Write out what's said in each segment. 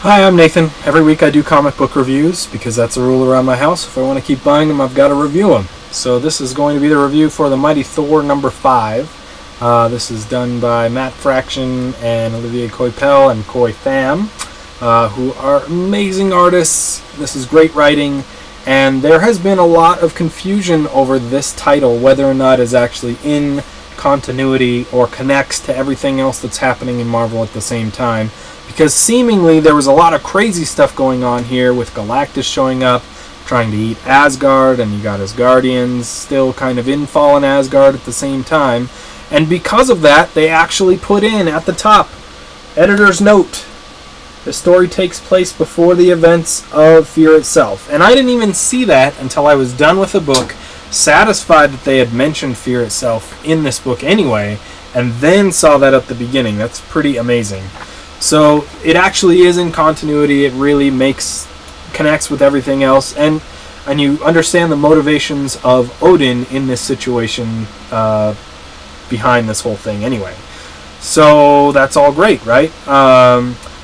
Hi, I'm Nathan. Every week I do comic book reviews because that's a rule around my house. If I want to keep buying them, I've got to review them. So this is going to be the review for The Mighty Thor number 5. This is done by Matt Fraction and Olivier Coipel and Koi Pham, who are amazing artists. This is great writing, and there has been a lot of confusion over this title, whether or not it's actually in continuity or connects to everything else that's happening in Marvel at the same time. Because seemingly there was a lot of crazy stuff going on here with Galactus showing up, trying to eat Asgard, and you got his Guardians still kind of in fallen Asgard at the same time. And because of that, they actually put in at the top, editor's note, the story takes place before the events of Fear itself. And I didn't even see that until I was done with the book, satisfied that they had mentioned Fear itself in this book anyway, and then saw that at the beginning. That's pretty amazing. So it actually is in continuity. It really connects with everything else, and you understand the motivations of Odin in this situation behind this whole thing anyway. So that's all great, right?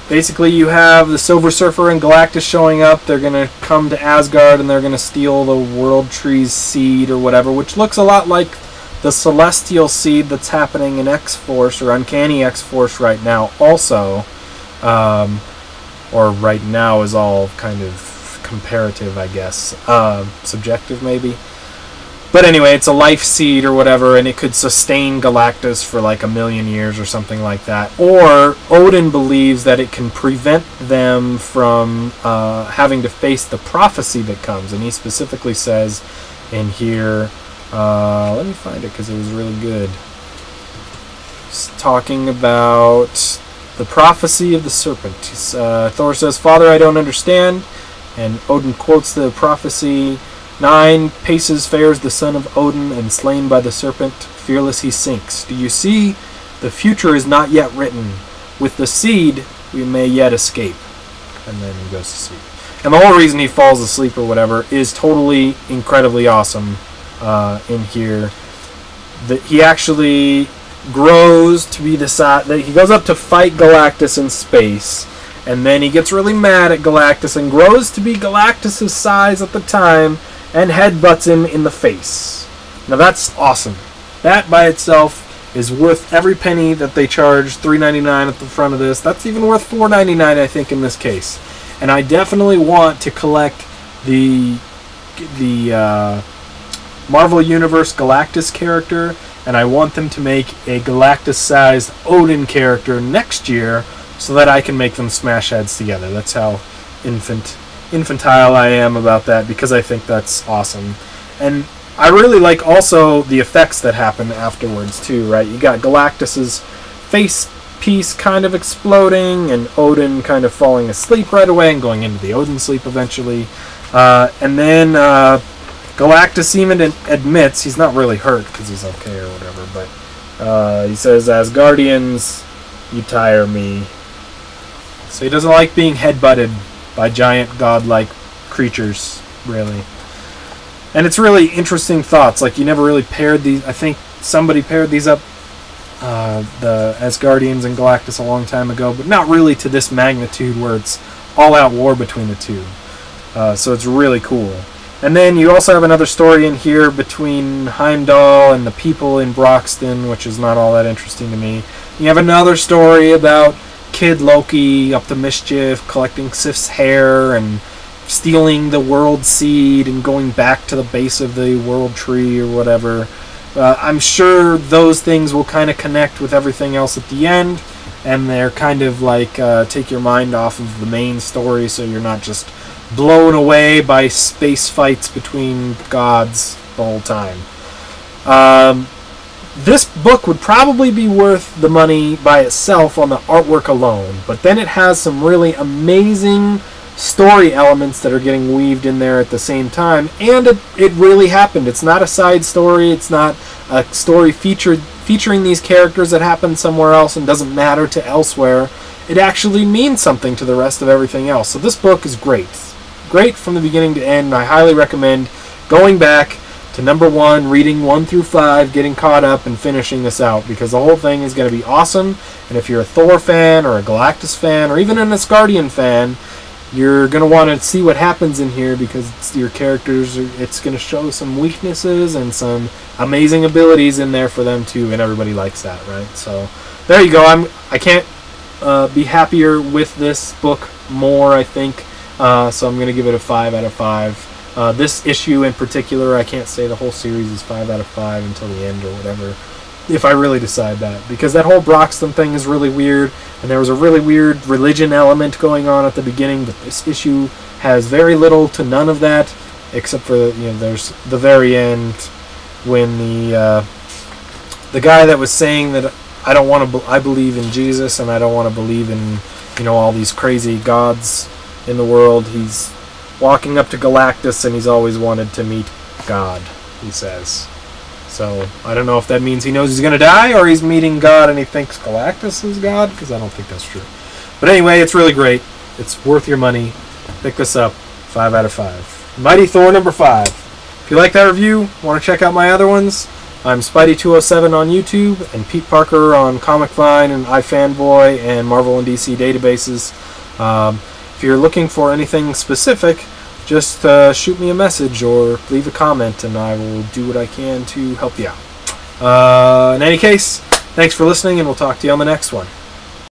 Basically, you have the Silver Surfer and Galactus showing up. They're going to come to Asgard, and they're going to steal the World Tree's seed or whatever, which looks a lot like the Celestial Seed that's happening in X-Force, or Uncanny X-Force right now also. Or right now is all kind of comparative, I guess. Subjective, maybe. But anyway, it's a life seed or whatever, and it could sustain Galactus for like 1,000,000 years or something like that. Or Odin believes that it can prevent them from having to face the prophecy that comes. And he specifically says in here, let me find it because it was really good. It's talking about the prophecy of the serpent. Thor says, "Father, I don't understand." And Odin quotes the prophecy, 9 paces fares the son of Odin, and slain by the serpent, fearless he sinks. Do you see? The future is not yet written. With the seed, we may yet escape. And then he goes to sleep. And the whole reason he falls asleep or whatever is totally incredibly awesome in here. That he actually grows to be the size that he goes up to fight Galactus in space, and then he gets really mad at Galactus and grows to be Galactus' size at the time and headbutts him in the face. Now that's awesome. That by itself is worth every penny that they charge. $3.99 at the front of this. That's even worth $4.99, I think, in this case. And I definitely want to collect the Marvel Universe Galactus character, and I want them to make a Galactus-sized Odin character next year so that I can make them smash heads together. That's how infantile I am about that, because I think that's awesome. And I really like also the effects that happen afterwards too, right? You got Galactus's face piece kind of exploding, and Odin kind of falling asleep right away and going into the Odin sleep eventually. And then Galactus even admits he's not really hurt because he's okay or whatever, but he says, "Asgardians, you tire me." So he doesn't like being headbutted by giant godlike creatures, really. And it's really interesting thoughts. Like, you never really paired these. I think somebody paired these up, the Asgardians and Galactus, a long time ago, but not really to this magnitude where it's all-out war between the two. So it's really cool. And then you also have another story in here between Heimdall and the people in Broxton, which is not all that interesting to me. You have another story about Kid Loki up to mischief, collecting Sif's hair and stealing the world seed and going back to the base of the world tree or whatever. I'm sure those things will kind of connect with everything else at the end, and they're kind of like take your mind off of the main story so you're not just blown away by space fights between gods the whole time. This book would probably be worth the money by itself on the artwork alone, but then it has some really amazing story elements that are getting weaved in there at the same time, and it really happened. It's not a side story. It's not a story featuring these characters that happened somewhere else and doesn't matter to elsewhere. It actually means something to the rest of everything else. So this book is great. Great from the beginning to end. I highly recommend going back to number 1, reading 1 through 5, getting caught up, and finishing this out, because the whole thing is going to be awesome. And if you're a Thor fan or a Galactus fan or even an Asgardian fan, you're going to want to see what happens in here, because your characters, it's going to show some weaknesses and some amazing abilities in there for them too, and everybody likes that, right? So there you go. I can't be happier with this book more, I think. So I'm going to give it a 5 out of 5. This issue in particular, I can't say the whole series is 5 out of 5 until the end or whatever, if I really decide that, because that whole Broxton thing is really weird, and there was a really weird religion element going on at the beginning, but this issue has very little to none of that, except for, you know, there's the very end when the guy that was saying that I believe in Jesus and I don't want to believe in, you know, all these crazy gods in the world. He's walking up to Galactus and he's always wanted to meet God, he says. So I don't know if that means he knows he's going to die or he's meeting God and he thinks Galactus is God, because I don't think that's true. But anyway, it's really great. It's worth your money. Pick this up. 5 out of 5. Mighty Thor number 5. If you like that review, want to check out my other ones, I'm Spidey207 on YouTube and Peteparker on Comic Vine and iFanboy and Marvel and DC databases. If you're looking for anything specific, just shoot me a message or leave a comment and I will do what I can to help you out. In any case, thanks for listening and we'll talk to you on the next one.